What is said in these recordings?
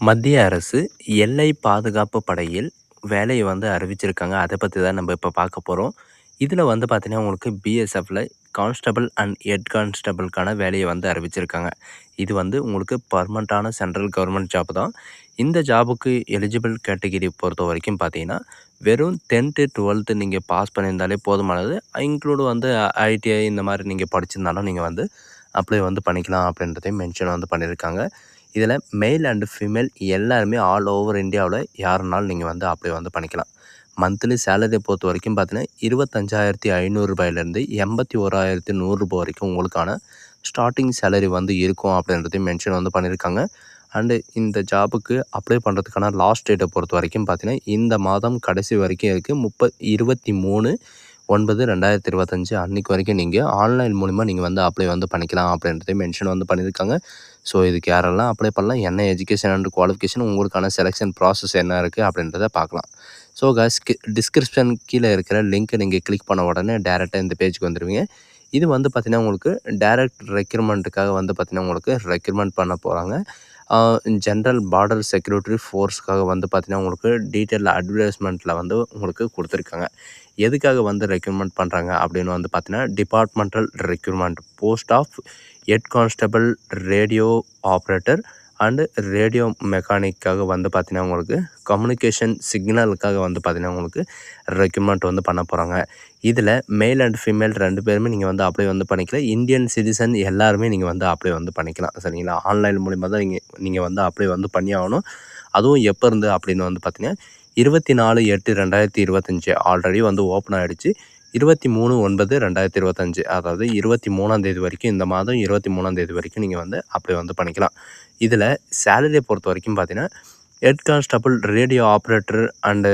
மத்திய அரசு எல்லை பாதுகாப்பு படையில் வேலைய அறிவிச்சிருக்காங்க. அத பத்தி தான் நம்ம இப்ப பார்க்க போறோம். இதுல பார்த்தீங்கன்னா, உங்களுக்கு பிஎஸ்எஃப்ல கான்ஸ்டபிள் அண்ட் ஹெட் கான்ஸ்டபிள்க்கான வேலைய அறிவிச்சிருக்காங்க. இது உங்களுக்கு பெர்மனன்ட்டான சென்ட்ரல் கவர்ன்மென்ட் ஜாப் தான். இந்த ஜாபுக்கு எலிஜிபிள் கேட்டகரி பொறுத்தவரைக்கும் பார்த்தீங்கன்னா, வெறும் 10த், 12த் நீங்க பாஸ் பண்ணியிருந்தாலே போதுமானது. இன்க்ளூட் ஐடிஐ இந்த மாரி நீங்க படிச்சிருந்தாலும் நீங்க அப்ளை பண்ணிக்கலாம் அப்படின்றதையும் மென்ஷன் பண்ணியிருக்காங்க. இதில் மேல் அண்ட் ஃபீமேல் எல்லாருமே ஆல் ஓவர் இந்தியாவில் யாருனாலும் நீங்கள் அப்ளை பண்ணிக்கலாம். மந்த்லி சேலரியை பொறுத்த வரைக்கும் பார்த்தீங்கன்னா, 25,500 ரூபாயிலேருந்து 81,100 ரூபாய் வரைக்கும் உங்களுக்கான ஸ்டார்டிங் சேலரி இருக்கும் அப்படின்றதையும் மென்ஷன் பண்ணியிருக்காங்க. அண்டு இந்த ஜாபுக்கு அப்ளை பண்ணுறதுக்கான லாஸ்ட் டேட்டை பொறுத்த வரைக்கும் பார்த்தீங்கன்னா, இந்த மாதம் கடைசி வரைக்கும் இருக்குது. 23/9/2025 அன்றைக்கு வரைக்கும் நீங்கள் ஆன்லைன் மூலிமா நீங்கள் அப்ளை பண்ணிக்கலாம் அப்படின்றதையும் மென்ஷன் பண்ணியிருக்காங்க. ஸோ இதுக்கு யாரெல்லாம் அப்ளை பண்ணலாம், என்ன எஜுகேஷன் அண்ட் குவாலிஃபிகேஷன், உங்களுக்கான செலெக்ஷன் ப்ராசஸ் என்ன இருக்குது அப்படின்றத பார்க்கலாம். ஸோ காய்ஸ், டிஸ்கிரிப்ஷன் கீழே இருக்கிற லிங்க்கை நீங்கள் கிளிக் பண்ண உடனே டேரெக்டாக இந்த பேஜுக்கு வந்துடுவீங்க. இது பார்த்தீங்கன்னா, உங்களுக்கு டைரக்ட் ரெக்ரூட்மெண்ட்டுக்காக பார்த்தீங்கன்னா, உங்களுக்கு ரெக்ரூட்மெண்ட் பண்ண போகிறாங்க. ஜென்ரல் பார்டர் செக்யூரிட்டி ஃபோர்ஸ்க்காக பார்த்தீங்கன்னா, உங்களுக்கு டீட்டெயில் அட்வர்டைஸ்மெண்ட்டில் உங்களுக்கு கொடுத்துருக்காங்க. எதுக்காக ரெக்ரூட்மெண்ட் பண்ணுறாங்க அப்படின்னு பார்த்தீங்கன்னா, departmental recruitment post of head constable, radio operator and radio மெக்கானிக்காக பார்த்தீங்கன்னா, உங்களுக்கு கம்யூனிகேஷன் சிக்னலுக்காக பார்த்தீங்கன்னா, உங்களுக்கு ரெக்ரூட்மெண்ட் பண்ண போகிறாங்க. இதில் மேல் அண்ட் ஃபீமேல் 2 பேருமே நீங்கள் அப்ளை பண்ணிக்கலாம். இந்தியன் சிட்டிசன் எல்லாருமே நீங்கள் அப்ளை பண்ணிக்கலாம். சரிங்களா? ஆன்லைன் மூலிமா தான் நீங்கள் அப்ளை பண்ணி ஆகணும். அதுவும் எப்போ இருந்து அப்படின்னு பார்த்தீங்கன்னா, 24/8/2025 ஆல்ரெடி ஓப்பன் ஆகிடுச்சு. 23/9/2025 அதாவது 23ஆம் தேதி வரைக்கும், இந்த மாதம் 23ஆம் தேதி வரைக்கும் நீங்கள் அப்ளை பண்ணிக்கலாம். இதில் சேலரியை பொறுத்த வரைக்கும் பார்த்தீங்கன்னா, head constable, radio operator and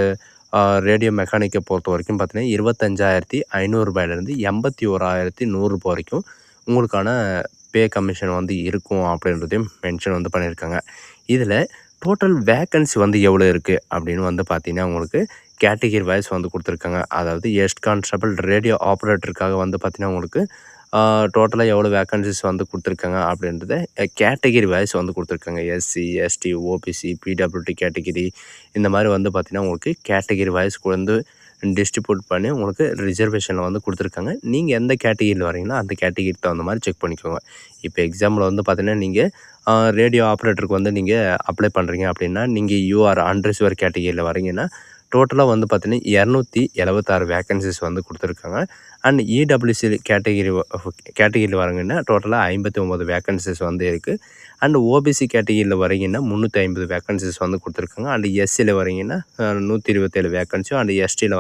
radio மெக்கானிக்கை பொறுத்த வரைக்கும் பார்த்தீங்கன்னா, 25,500 ரூபாயிலேருந்து 81,100 ரூபாய் வரைக்கும் உங்களுக்கான பே கமிஷன் இருக்கும் அப்படின்றதையும் மென்ஷன் பண்ணியிருக்காங்க. இதில் டோட்டல் வேக்கன்சி எவ்வளோ இருக்குது அப்படின்னு பார்த்தீங்கன்னா, உங்களுக்கு கேட்டகிரி வைஸ் கொடுத்துருக்காங்க. அதாவது ஹெட் கான்ஸ்டபிள், ரேடியோ ஆப்ரேட்டருக்காக பார்த்தீங்கன்னா, உங்களுக்கு டோட்டலாக எவ்வளோ வேக்கன்சிஸ் கொடுத்துருக்காங்க அப்படின்றத கேட்டகிரி வைஸ் கொடுத்துருக்காங்க. SC, ST, OBC, PWD category இந்த மாதிரி பார்த்தீங்கன்னா, உங்களுக்கு கேட்டகிரி வைஸ் டிஸ்ட்ரிபியூட் பண்ணி உங்களுக்கு ரிசர்வேஷனில் கொடுத்துருக்காங்க. நீங்கள் எந்த கேட்டகிரியில் வரீங்களோ அந்த கேட்டகிரிக்கு தகுந்த மாதிரி செக் பண்ணிக்கோங்க. இப்போ எக்ஸாம்பிள் பார்த்தீங்கன்னா, நீங்கள் ரேடியோ ஆப்ரேட்டருக்கு நீங்கள் அப்ளை பண்ணுறீங்க அப்படின்னா, நீங்கள் யூஆர் அன்ரிசர்வ்ட் கேட்டகிரியில் வரீங்கன்னா, டோட்டலாக பார்த்தீங்கன்னா 276 வேக்கன்சிஸ் கொடுத்துருக்காங்க. அண்ட் இடபிள்யூசி கேட்டகிரியில் வரீங்கன்னா டோட்டலாக 59 வேக்கன்சிஸ் இருக்குது. அண்ட் ஓபிசி கேட்டகிரியில் வரீங்கன்னா 350 வேக்கன்சிஸ் கொடுத்துருக்காங்க. அண்ட் எஸ்சியில் வரீங்கன்னா 127 வேக்கன்சியும், அண்ட் எஸ்டியில்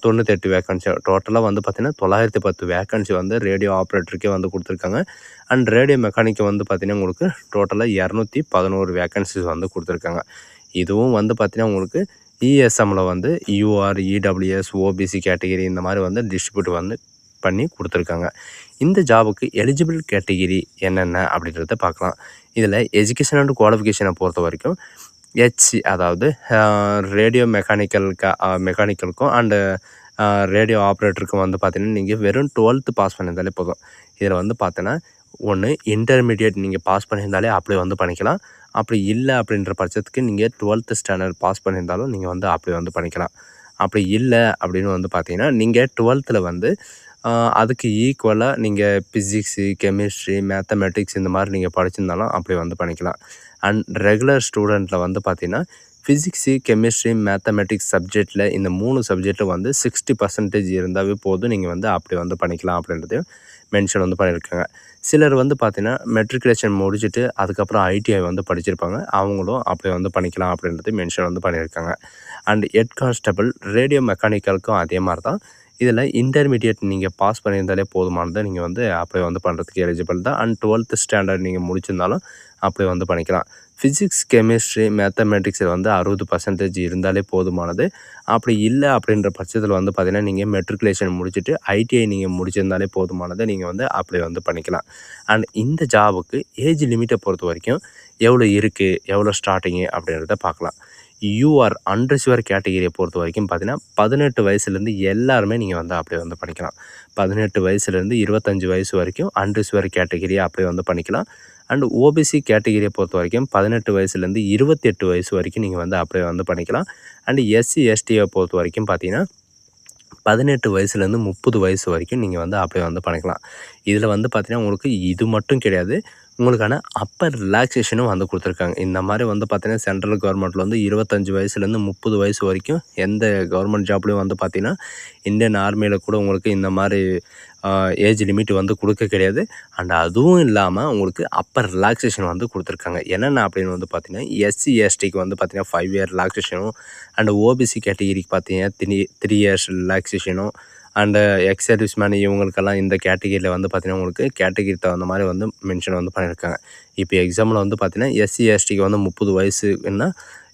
98 வேக்கன்சி, டோட்டலாக பார்த்தீங்கன்னா 910 வேக்கன்சி ரேடியோ ஆப்ரேட்டருக்கே கொடுத்துருக்காங்க. அண்ட் ரேடியோ மெக்கானிக்கு பார்த்தீங்கன்னா, உங்களுக்கு டோட்டலாக 211 வேக்கன்சிஸ் கொடுத்துருக்காங்க. இதுவும் பார்த்தீங்கன்னா, உங்களுக்கு இஎஸ்எம்மில் யூஆர், இடபிள்யூஎஸ், ஓபிசி கேட்டகிரி இந்த மாதிரி டிஸ்ட்ரிபியூட் பண்ணி கொடுத்துருக்காங்க. இந்த ஜாபுக்கு எலிஜிபிள் கேட்டகிரி என்னென்ன அப்படின்றத பார்க்கலாம். இதில் எஜுகேஷன் அண்ட் குவாலிஃபிகேஷனை பொறுத்த வரைக்கும் ஹெச்சி, அதாவது ரேடியோ மெக்கானிக்கலுக்கும் அண்டு ரேடியோ ஆப்ரேட்டருக்கும் பார்த்தீங்கன்னா, நீங்கள் வெறும் 12th பாஸ் பண்ணியிருந்தாலே போதும். இதில் பார்த்தீங்கன்னா, ஒன்று இன்டர்மீடியட் நீங்கள் பாஸ் பண்ணியிருந்தாலே அப்ளை பண்ணிக்கலாம். அப்படி இல்லை அப்படின்ற பட்சத்துக்கு நீங்கள் 12th ஸ்டாண்டர்ட் பாஸ் பண்ணியிருந்தாலும் நீங்கள் அப்ளை பண்ணிக்கலாம். அப்படி இல்லை அப்படின்னு பார்த்தீங்கன்னா, நீங்கள் 12th அதுக்கு ஈக்குவலாக நீங்கள் ஃபிசிக்ஸு, கெமிஸ்ட்ரி, மேத்தமெட்டிக்ஸ் இந்த மாதிரி நீங்கள் படிச்சிருந்தாலும் அப்ளை பண்ணிக்கலாம். அண்ட் ரெகுலர் ஸ்டூடெண்ட்டில் பார்த்தீங்கன்னா, ஃபிசிக்ஸு, கெமிஸ்ட்ரி, மேத்தமெட்டிக்ஸ் சப்ஜெக்டில் இந்த 3 சப்ஜெக்டில் 60% இருந்தாவே போதும், நீங்கள் அப்ளை பண்ணிக்கலாம் அப்படின்றதையும் மென்ஷன் பண்ணியிருக்காங்க. சிலர் பார்த்தீங்கன்னா, மெட்ரிகுலேஷன் முடிச்சுட்டு அதுக்கப்புறம் ஐடிஐ படிச்சிருப்பாங்க. அவங்களும் அப்ளை பண்ணிக்கலாம் அப்படின்றது மென்ஷன் பண்ணியிருக்காங்க. அண்ட் ஹெட் கான்ஸ்டபிள், ரேடியோ மெக்கானிக்கலுக்கும் அதே மாதிரி தான். இதில் இன்டர்மீடியட் நீங்கள் பாஸ் பண்ணியிருந்தாலே போதுமானதை நீங்கள் அப்ளை பண்ணுறதுக்கு எலிஜிபிள் தான். அண்ட் 12th ஸ்டாண்டர்ட் நீங்கள் முடிச்சிருந்தாலும் அப்ளை பண்ணிக்கலாம். ஃபிசிக்ஸ், கெமிஸ்ட்ரி, மேத்தமெட்டிக்ஸில் 60% இருந்தாலே போதுமானது. அப்படி இல்லை அப்படின்ற பட்சத்தில் பார்த்தீங்கன்னா, நீங்கள் மெட்ரிகுலேஷன் முடிச்சுட்டு ஐடிஐ நீங்கள் முடிச்சிருந்தாலே போதுமானதை நீங்கள் அப்ளை பண்ணிக்கலாம். அண்ட் இந்த ஜாபுக்கு ஏஜ் லிமிட்டை பொறுத்த வரைக்கும் எவ்வளோ இருக்குது, எவ்வளோ ஸ்டார்டிங்கு அப்படின்றத பார்க்கலாம். யூஆர் அன்ரிசர்வ்ட் கேட்டகிரியை பொறுத்த வரைக்கும் பார்த்தீங்கன்னா, 18 வயசுலேருந்து எல்லாருமே நீங்கள் அப்ளை பண்ணிக்கலாம். 18 வயசுலேருந்து 25 வயசு வரைக்கும் அன்ரிசர்வ்ட் கேட்டகிரியை அப்ளை பண்ணிக்கலாம். அண்ட் ஓபிசி கேட்டகிரியை பொறுத்த வரைக்கும் 18 வயசுலேருந்து 28 வயசு வரைக்கும் நீங்கள் வந்து அப்ளை வந்து பண்ணிக்கலாம். அண்ட் எஸ்சி எஸ்டியை பொறுத்த வரைக்கும் பார்த்தீங்கன்னா 18 வயசுலேருந்து 30 வயசு வரைக்கும் நீங்கள் வந்து அப்ளை வந்து பண்ணிக்கலாம். இதில் வந்து பார்த்தீங்கன்னா உங்களுக்கு இது மட்டும் கிடையாது, உங்களுக்கான அப்பர் ரிலாக்ஸேஷனும் வந்து கொடுத்துருக்காங்க. இந்த மாதிரி வந்து பார்த்தீங்கன்னா சென்ட்ரல் கவர்மெண்ட்டில் வந்து 25 வயசுலேருந்து 30 வயசு வரைக்கும் எந்த கவர்மெண்ட் ஜாப்லேயும் வந்து பார்த்தீங்கன்னா இந்தியன் ஆர்மியில் கூட உங்களுக்கு இந்த மாதிரி ஏஜ் லிமிட் வந்து கொடுக்க கிடையாது. அண்ட் அதுவும் இல்லாமல் உங்களுக்கு அப்பர் ரிலாக்ஸேஷன் வந்து கொடுத்துருக்காங்க. என்னென்ன அப்படின்னு வந்து பார்த்தீங்கன்னா எஸ்சி எஸ்டிக்கு வந்து பார்த்தீங்கன்னா 5 இயர் ரிலாக்ஸேஷனும், அண்ட் ஓபிசி கேட்டகிரிக்கு பார்த்தீங்கன்னா 3 இயர்ஸ் ரிலாக்ஸேஷனும், அண்டு எக்ஸ் சர்வீஸ் மேன் இவங்களுக்கெல்லாம் இந்த கேட்டகிரியில் வந்து பார்த்தீங்கன்னா உங்களுக்கு கேட்டகிரி தகுந்த மாதிரி வந்து மென்ஷன் வந்து பண்ணியிருக்காங்க. இப்போ எக்ஸாம்பிள் வந்து பார்த்தீங்கன்னா எஸ்சி எஸ்டிக்கு வந்து 30 வயசுன்னா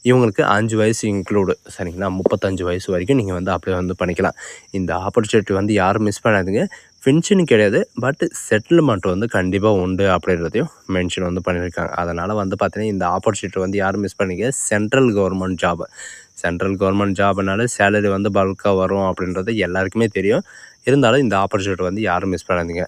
இவங்களுக்கு 5 வயசு இன்க்ளூடு, சரிங்களா? 35 வயசு வரைக்கும் நீங்கள் வந்து அப்ளை வந்து பண்ணிக்கலாம். இந்த ஆப்பர்ச்சுனிட்டி வந்து யாரும் மிஸ் பண்ணாதீங்க. பென்ஷன் கிடையாது, பட் செட்டில்மெண்ட் வந்து கண்டிப்பாக உண்டு அப்படின்றதையும் மென்ஷன் வந்து பண்ணியிருக்காங்க. அதனால் வந்து பார்த்தீங்கன்னா இந்த ஆப்பர்ச்சுனிட்டி வந்து யாரும் மிஸ் பண்ணிக்க. சென்ட்ரல் கவர்மெண்ட் ஜாப்னால சேலரி வந்து பல்காக வரும் அப்படின்றது எல்லாருக்குமே தெரியும். இருந்தாலும் இந்த ஆப்பர்ச்சுனிட்டி வந்து யாரும் மிஸ் பண்ணாதீங்க.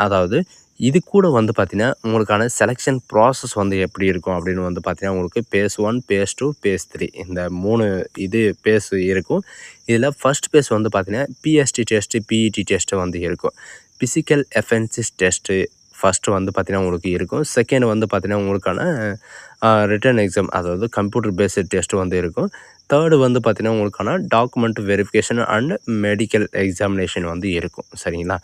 அதாவது இது கூட வந்து பார்த்தீங்கன்னா உங்களுக்கான செலெக்ஷன் ப்ராசஸ் வந்து எப்படி இருக்கும் அப்படின்னு வந்து பார்த்தீங்கன்னா உங்களுக்கு பேஸ் 1, பேஸ் 2, பேஸ் 3 இந்த 3 பேஸ் இருக்கும். இதில் ஃபர்ஸ்ட் பேஸ் வந்து பார்த்தீங்கன்னா பிஎஸ்டி டெஸ்ட்டு, பிஇடி டெஸ்ட்டு வந்து இருக்கும். பிசிக்கல் எஃபென்சிஸ் டெஸ்ட்டு ஃபஸ்ட்டு வந்து பார்த்தீங்கன்னா உங்களுக்கு இருக்கும். செகண்ட் வந்து பார்த்தீங்கன்னா உங்களுக்கான ரிட்டன் எக்ஸாம், அதாவது கம்ப்யூட்டர் பேஸ்டு டெஸ்ட்டு வந்து இருக்கும். தேர்டு வந்து பார்த்தீங்கன்னா உங்களுக்கான document verification and medical examination வந்து இருக்கும், சரிங்களா?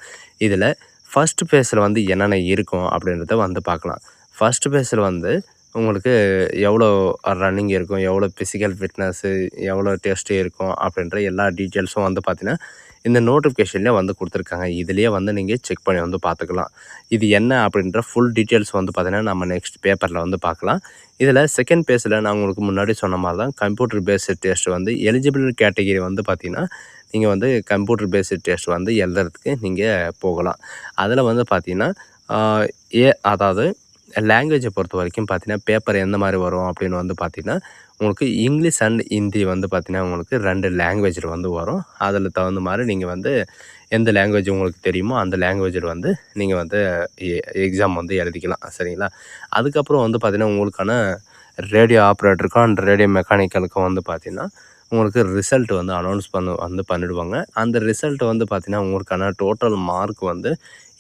இதில் ஃபஸ்ட் பேஸில் வந்து என்னென்ன இருக்கும் அப்படின்றத வந்து பார்க்கலாம். ஃபஸ்ட் பேஸில் வந்து உங்களுக்கு எவ்வளோ ரன்னிங் இருக்கும், எவ்வளோ ஃபிசிக்கல் ஃபிட்னஸ்ஸு, எவ்வளோ டெஸ்ட்டு இருக்கும் அப்படின்ற எல்லா டீட்டெயில்ஸும் வந்து பார்த்தீங்கன்னா இந்த நோட்டிஃபிகேஷன்லேயே வந்து கொடுத்துருக்காங்க. இதுலேயே வந்து நீங்கள் செக் பண்ணி வந்து பார்த்துக்கலாம். இது என்ன அப்படின்ற ஃபுல் டீட்டெயில்ஸ் வந்து பார்த்தீங்கன்னா நம்ம நெக்ஸ்ட் பேப்பரில் வந்து பார்க்கலாம். இதில் செகண்ட் பேஸில் நான் உங்களுக்கு முன்னாடி சொன்ன மாதிரி தான் கம்ப்யூட்டர் பேஸ்டு டெஸ்ட் வந்து எலிஜிபிள் கேட்டகிரி வந்து பார்த்திங்கன்னா நீங்கள் வந்து கம்ப்யூட்டர் பேஸ்டு டெஸ்ட் வந்து எழுதுறதுக்கு நீங்கள் போகலாம். அதில் வந்து பார்த்திங்கன்னா அதாவது லாங்குவேஜை பொறுத்த வரைக்கும் பார்த்தீங்கன்னா பேப்பர் எந்த மாதிரி வரும் அப்படின்னு வந்து பார்த்திங்கன்னா உங்களுக்கு இங்கிலீஷ் அண்ட் ஹிந்தி வந்து பார்த்திங்கன்னா உங்களுக்கு 2 லாங்குவேஜில் வந்து வரும். அதில் தகுந்த மாதிரி நீங்கள் வந்து எந்த லாங்குவேஜ் உங்களுக்கு தெரியுமோ அந்த லாங்குவேஜில் வந்து நீங்கள் வந்து எக்ஸாம் வந்து எழுதிக்கலாம், சரிங்களா? அதுக்கப்புறம் வந்து பார்த்திங்கன்னா உங்களுக்கான ரேடியோ ஆப்ரேட்டருக்கும் அண்ட் ரேடியோ மெக்கானிக்கலுக்கும் வந்து பார்த்திங்கன்னா உங்களுக்கு ரிசல்ட் வந்து அனௌன்ஸ் பண்ணிடுவாங்க. அந்த ரிசல்ட் வந்து பார்த்திங்கன்னா உங்களுக்கான டோட்டல் மார்க் வந்து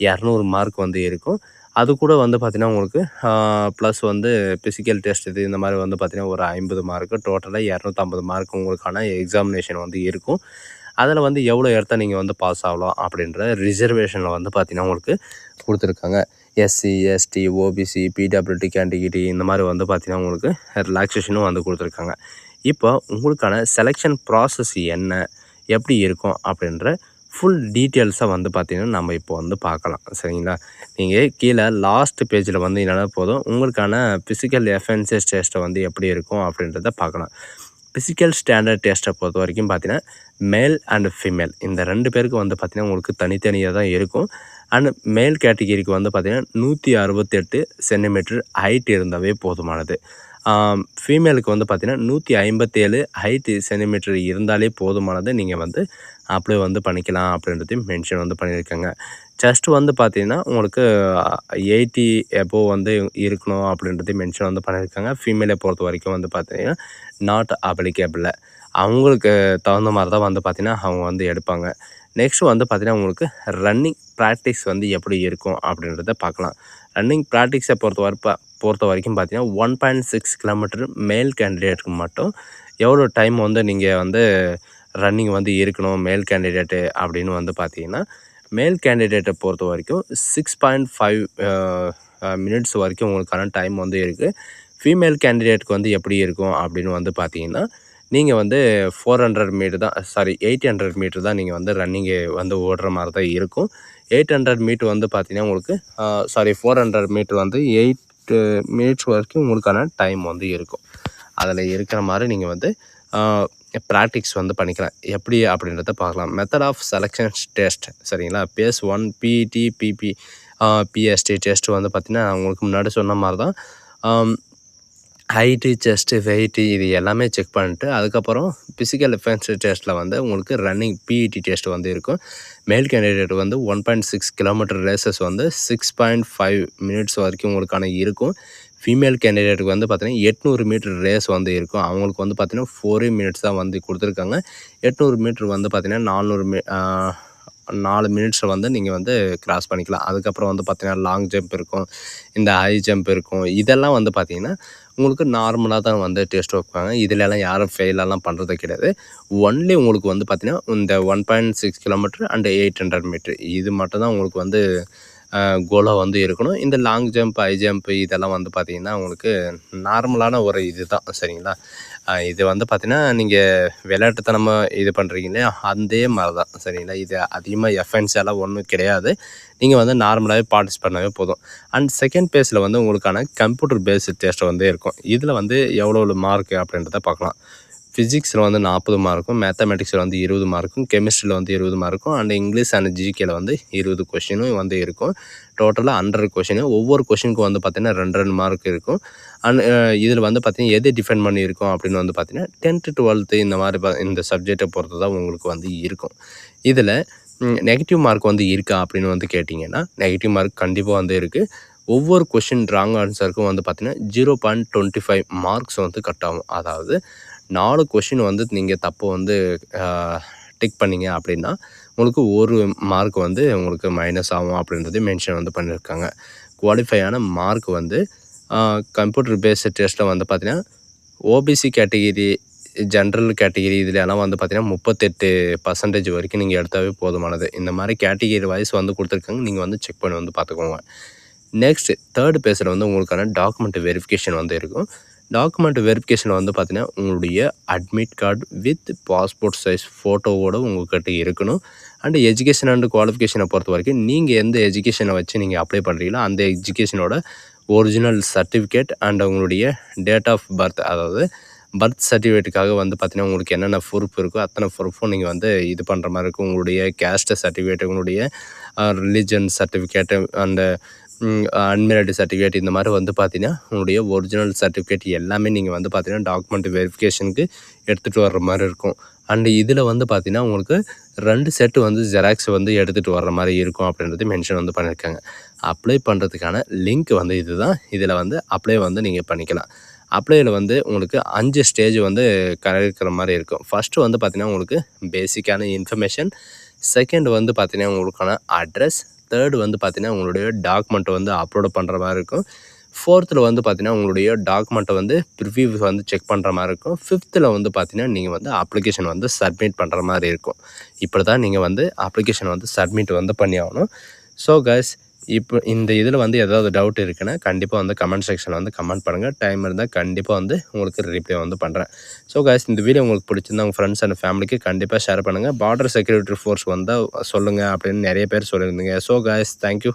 200 மார்க் வந்து இருக்கும். அது கூட வந்து பார்த்திங்கன்னா உங்களுக்கு ப்ளஸ் வந்து ஃபிசிக்கல் டெஸ்ட் இது இந்த மாதிரி வந்து பார்த்திங்கன்னா ஒரு 50 மார்க்கு, டோட்டலாக 250 மார்க் உங்களுக்கான எக்ஸாமினேஷன் வந்து இருக்கும். அதில் வந்து எவ்வளோ இடத்த நீங்கள் வந்து பாஸ் ஆகலாம் அப்படின்ற ரிசர்வேஷனில் வந்து பார்த்திங்கன்னா உங்களுக்கு கொடுத்துருக்காங்க. SC, ST, OBC, PWD category இந்த மாதிரி வந்து பார்த்திங்கன்னா உங்களுக்கு ரிலாக்ஸேஷனும் வந்து கொடுத்துருக்காங்க. இப்போ உங்களுக்கான செலெக்ஷன் ப்ராசஸ் என்ன, எப்படி இருக்கும் அப்படின்ற ஃபுல் டீட்டெயில்ஸை வந்து பார்த்திங்கன்னா நம்ம இப்போ வந்து பார்க்கலாம், சரிங்களா? நீங்கள் கீழே லாஸ்ட் பேஜில் வந்து என்னென்னா போதும் உங்களுக்கான ஃபிசிக்கல் எஃபென்சஸ் டெஸ்ட்டை வந்து எப்படி இருக்கும் அப்படின்றத பார்க்கலாம். ஃபிசிக்கல் ஸ்டாண்டர்ட் டெஸ்ட்டை பொறுத்த வரைக்கும் பார்த்தீங்கன்னா மேல் அண்ட் ஃபீமேல் இந்த 2 பேருக்கு வந்து பார்த்திங்கன்னா உங்களுக்கு தனித்தனியாக தான் இருக்கும். அண்ட் மேல் கேட்டகிரிக்கு வந்து பார்த்திங்கன்னா 168 சென்டிமீட்டர் ஹைட் இருந்தாவே போதுமானது. ஃபீமேலுக்கு வந்து பார்த்திங்கன்னா 157 ஹைட்டு சென்டிமீட்டர் இருந்தாலே போதுமானது. நீங்கள் வந்து அப்ளை வந்து பண்ணிக்கலாம் அப்படின்றதையும் மென்ஷன் வந்து பண்ணியிருக்காங்க. செஸ்ட் வந்து பார்த்திங்கன்னா உங்களுக்கு 80 எபோவ் வந்து இருக்கணும் அப்படின்றதையும் மென்ஷன் வந்து பண்ணியிருக்காங்க. ஃபீமேலை பொறுத்த வரைக்கும் வந்து பார்த்திங்கன்னா நாட் அப்ளிகேபிள், அவங்களுக்கு தகுந்த மாதிரி தான் வந்து பார்த்திங்கன்னா அவங்க வந்து எடுப்பாங்க. நெக்ஸ்ட்டு வந்து பார்த்திங்கன்னா உங்களுக்கு ரன்னிங் ப்ராக்டிஸ் வந்து எப்படி இருக்கும் அப்படின்றத பார்க்கலாம். ரன்னிங் ப்ராக்டிஸை பொறுத்த வரைக்கும் பார்த்திங்கன்னா 1.6 கிலோமீட்டர் மேல் கேண்டிடேட்டுக்கு மட்டும் எவ்வளோ டைம் வந்து நீங்கள் வந்து ரன்னிங் வந்து இருக்கணும் மேல் கேண்டிடேட்டு அப்படின்னு வந்து பார்த்திங்கன்னா மேல் கேண்டிடேட்டை பொறுத்த வரைக்கும் 6.5 மினிட்ஸ் வரைக்கும் உங்களுக்கான டைம் வந்து இருக்குது. ஃபீமேல் கேண்டிடேட்டுக்கு வந்து எப்படி இருக்கும் அப்படின்னு வந்து பார்த்திங்கன்னா நீங்கள் வந்து 800 மீட்டர் தான் நீங்கள் வந்து ரன்னிங்கு வந்து ஓடுற மாதிரி தான் இருக்கும். 800 மீட்டர் வந்து பார்த்திங்கன்னா உங்களுக்கு 400 மீட்டர் வந்து 8 மினிட்ஸ் வரைக்கும் உங்களுக்கான டைம் வந்து இருக்கும். அதில் இருக்கிற மாதிரி நீங்கள் வந்து ப்ராக்டிக்ஸ் வந்து பண்ணிக்கலாம். எப்படி அப்படின்றத பார்க்கலாம். மெத்தட் ஆஃப் செலெக்ஷன் டெஸ்ட், சரிங்களா? பேஸ் 1 பிஇடி, பிஎஸ்டி டெஸ்ட் வந்து பார்த்திங்கன்னா உங்களுக்கு முன்னாடி சொன்ன மாதிரி தான் ஹைட்டு, செஸ்ட்டு, வெயிட்டு இது எல்லாமே செக் பண்ணிட்டு, அதுக்கப்புறம் ஃபிசிக்கல் டிஃபென்ஸ் டெஸ்ட்டில் வந்து உங்களுக்கு ரன்னிங் பிஇடி டெஸ்ட் வந்து இருக்கும். மேல் கேண்டிடேட் வந்து 1.6 கிலோமீட்டர் ரேசஸ் வந்து 6.5 மினிட்ஸ் வரைக்கும் உங்களுக்கான இருக்கும். ஃபீமேல் கேண்டிடேட்டுக்கு வந்து பார்த்தீங்கன்னா 800 மீட்டர் ரேஸ் வந்து இருக்கும். அவங்களுக்கு வந்து பார்த்தீங்கன்னா 4 மினிட்ஸ் தான் வந்து கொடுத்துருக்காங்க. 800 மீட்டர் வந்து பார்த்தீங்கன்னா 4 மினிட்ஸில் வந்து நீங்கள் வந்து கிராஸ் பண்ணிக்கலாம். அதுக்கப்புறம் வந்து பார்த்தீங்கன்னா லாங் ஜம்ப் இருக்கும், இந்த ஹை ஜம்ப் இருக்கும். இதெல்லாம் வந்து பார்த்தீங்கன்னா உங்களுக்கு நார்மலாக தான் வந்து டெஸ்ட் வைப்பாங்க. இதுலலாம் யாரும் ஃபெயிலெல்லாம் பண்ணுறது கிடையாது. ஒன்லி உங்களுக்கு வந்து பார்த்தீங்கன்னா இந்த 1.6 கிலோமீட்டர் அண்ட் 800 மீட்டர் இது மட்டும் தான் உங்களுக்கு வந்து கோலாக வந்து இருக்கணும். இந்த லாங் ஜம்ப், ஹை ஜம்ப் இதெல்லாம் வந்து பார்த்திங்கன்னா உங்களுக்கு நார்மலான ஒரு இது தான் சரிங்களா. இது வந்து பார்த்திங்கன்னா நீங்கள் விளையாட்டுத்தனமாக இது பண்ணுறீங்க இல்லையா, அதே மாதிரி தான் சரிங்களா. இது அதிகமாக எஃப்என்ஸ் எல்லாம் ஒன்றும் கிடையாது. நீங்கள் வந்து நார்மலாகவே பார்ட்டிசிபேட் பண்ணவே போதும். அண்ட் செகண்ட் பேஸில் வந்து உங்களுக்கான கம்ப்யூட்டர் பேஸ்டு டெஸ்ட் வந்து இருக்கும். இதில் வந்து எவ்வளோ மார்க் அப்படின்றத பார்க்கலாம். ஃபிசிக்ஸில் வந்து 40 மார்க்கும், மேத்தமெட்டிக்ஸில் வந்து 20 மார்க்கும், கெமிஸ்ட்ரியில் வந்து 20 மார்க்கும் அண்ட் இங்கிலீஷ் அண்ட் ஜிகேல வந்து 20 கொஷினும் வந்து இருக்கும். டோட்டலாக 100 கொஷினு. ஒவ்வொரு கொஷினுக்கும் வந்து பார்த்திங்கன்னா 2 மார்க் இருக்கும். அண்ட் இதில் வந்து பார்த்திங்கன்னா எது டிஃபெண்ட் பண்ணியிருக்கோம் அப்படின்னு வந்து பார்த்திங்கன்னா 10th 12th இந்த மாதிரி இந்த சப்ஜெக்டை பொறுத்து தான் உங்களுக்கு வந்து இருக்கும். இதில் நெகட்டிவ் மார்க் வந்து இருக்கா அப்படின்னு வந்து கேட்டிங்கன்னா நெகட்டிவ் மார்க் கண்டிப்பாக வந்து இருக்குது. ஒவ்வொரு கொஷின் ராங் ஆன்சருக்கும் வந்து பார்த்திங்கன்னா 0.25 மார்க்ஸ் வந்து கட் ஆகும். அதாவது 4 கொஷின் வந்து நீங்கள் தப்பு வந்து டிக் பண்ணிங்க அப்படின்னா உங்களுக்கு 1 மார்க் வந்து உங்களுக்கு மைனஸ் ஆகும் அப்படின்றது மென்ஷன் வந்து பண்ணியிருக்காங்க. குவாலிஃபையான மார்க் வந்து கம்ப்யூட்டர் பேஸ்டு டெஸ்ட்டில் வந்து பார்த்திங்கன்னா ஓபிசி கேட்டகிரி, ஜென்ரல் கேட்டகிரி இதுலலாம் வந்து பார்த்திங்கன்னா 38% வரைக்கும் நீங்கள் எடுத்தாவே போதுமானது. இந்த மாதிரி கேட்டகிரி வைஸ் வந்து கொடுத்துருக்காங்க. நீங்கள் வந்து செக் பண்ணி வந்து பார்த்துக்கோங்க. நெக்ஸ்ட் தேர்ட் பேஸில் வந்து உங்களுக்கான டாக்குமெண்ட் வெரிஃபிகேஷன் வந்து இருக்கும். டாக்குமெண்ட் வெரிஃபிகேஷனில் வந்து பார்த்திங்கன்னா உங்களுடைய admit card with passport size ஃபோட்டோவோடு உங்கள்கிட்ட இருக்கணும். அண்டு எஜுகேஷன் அண்டு குவாலிஃபிகேஷனை பொறுத்த வரைக்கும் நீங்கள் எந்த எஜுகேஷனை வச்சு நீங்கள் அப்ளை பண்ணுறீங்களோ அந்த எஜுகேஷனோட ஒரிஜினல் சர்டிஃபிகேட் அண்ட் உங்களுடைய டேட் ஆஃப் பர்த், அதாவது பர்த் சர்டிஃபிகேட்டுக்காக வந்து பார்த்திங்கன்னா உங்களுக்கு என்னென்ன ப்ரூஃப் இருக்கோ அத்தனை ப்ரூஃபும் நீங்கள் வந்து இது பண்ணுற மாதிரி இருக்கும். உங்களுடைய கேஸ்ட் சர்டிஃபிகேட், உங்களுடைய religion certificate and unmarried certificate இந்த மாதிரி வந்து பார்த்திங்கன்னா உங்களுடைய ஒரிஜினல் சர்டிஃபிகேட் எல்லாமே நீங்கள் வந்து பார்த்திங்கன்னா டாக்குமெண்ட் வெரிஃபிகேஷனுக்கு எடுத்துகிட்டு வர்ற மாதிரி இருக்கும். அண்டு இதில் வந்து பார்த்திங்கன்னா உங்களுக்கு 2 செட்டு வந்து ஜெராக்ஸ் வந்து எடுத்துகிட்டு வர்ற மாதிரி இருக்கும் அப்படின்றது மென்ஷன் வந்து பண்ணியிருக்காங்க. அப்ளை பண்ணுறதுக்கான லிங்க் வந்து இது தான். இதில் வந்து அப்ளை வந்து நீங்கள் பண்ணிக்கலாம். அப்ளையில் வந்து உங்களுக்கு 5 ஸ்டேஜ் வந்து கலக்கிற மாதிரி இருக்கும். ஃபஸ்ட்டு வந்து பார்த்திங்கன்னா உங்களுக்கு பேசிக்கான இன்ஃபர்மேஷன், செகண்ட் வந்து பார்த்திங்கன்னா உங்களுக்கான அட்ரஸ், தேர்டு வந்து பார்த்திங்கன்னா உங்களுடைய டாக்குமெண்ட்டை வந்து அப்லோட் பண்ணுற மாதிரி இருக்கும். ஃபோர்த்தில் வந்து பார்த்திங்கன்னா உங்களுடைய டாக்குமெண்ட்டை வந்து ப்ரிவ்யூ வந்து செக் பண்ணுற மாதிரி இருக்கும். ஃபிஃப்த்தில் வந்து பார்த்திங்கன்னா நீங்கள் வந்து அப்ளிகேஷன் வந்து சப்மிட் பண்ணுற மாதிரி இருக்கும். இப்படி தான் நீங்கள் வந்து அப்ளிகேஷன் வந்து சப்மிட் வந்து பண்ணி ஆகணும். ஸோ கைஸ், இப்போ இந்த இதில் வந்து ஏதாவது டவுட் இருக்குன்னா கண்டிப்பாக வந்து கமெண்ட் செக்ஷனில் வந்து கமெண்ட் பண்ணுங்கள். டைம் இருந்தால் கண்டிப்பாக வந்து உங்களுக்கு ரிப்ளை வந்து பண்ணுறேன். ஸோ கைஸ், இந்த வீடியோ உங்களுக்கு பிடிச்சிருந்தா உங்கள் ஃப்ரெண்ட்ஸ் அண்ட் ஃபேமிலிக்கு கண்டிப்பாக ஷேர் பண்ணுங்கள். பார்டர் செக்யூரிட்டி ஃபோர்ஸ் வந்தால் சொல்லுங்கள் அப்படின்னு நிறைய பேர் சொல்லியிருந்தீங்க. So guys, thank you.